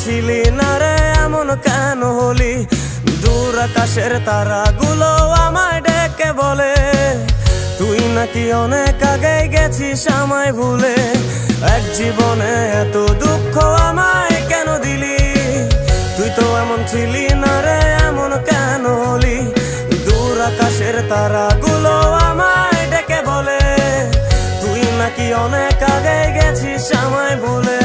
ছিলি না রে এমন কেন হলি? দূর আকাশের তারাগুলো আমায় ডেকে বলে তুই নাকি অনেক আগে গেছিস আমায় ভুলে। এক জীবনে এত দুঃখ আমায় কেন দিলি? তুই তো এমন ছিলি না রে এমন কেন হলি? দূর আকাশের তারাগুলো আমায় ডেকে বলে তুই নাকি অনেক আগে গেছিস আমায় ভুলে।